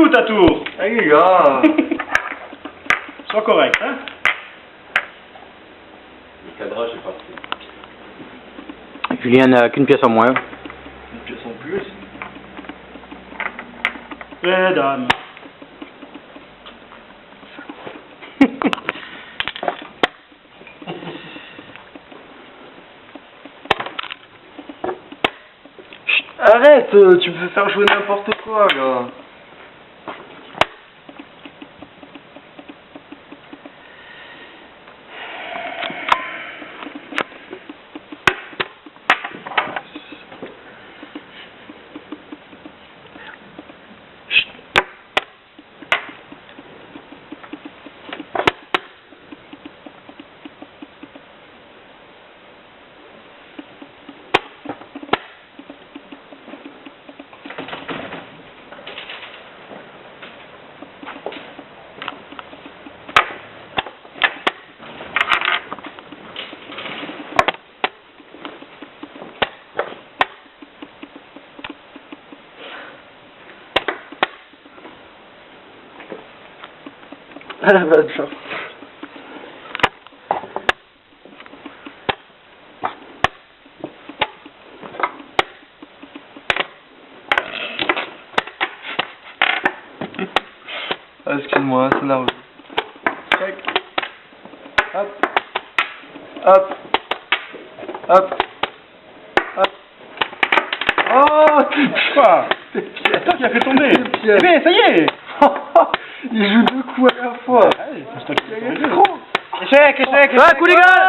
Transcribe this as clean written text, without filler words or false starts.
joue ta tour. Hey les gars. Sois correct, hein. Le cadrage est parti. Julien n'a qu'une pièce en moins. Une pièce en plus. Eh dame. Arrête, tu peux faire jouer n'importe quoi là. Ah la bonne chance. Ah, excuse-moi, c'est nerveux. Check. Hop. Hop. Hop. Hop. Oh, Quoi? c'est C'est toi qui as fait tomber. C'est Eh Pierre. bien, ça y est. Il joue deux coups à la fois. Allez, c'est toi qui as fait tomber. Trop. Échec, échec, échec. Ah, coup d'égal!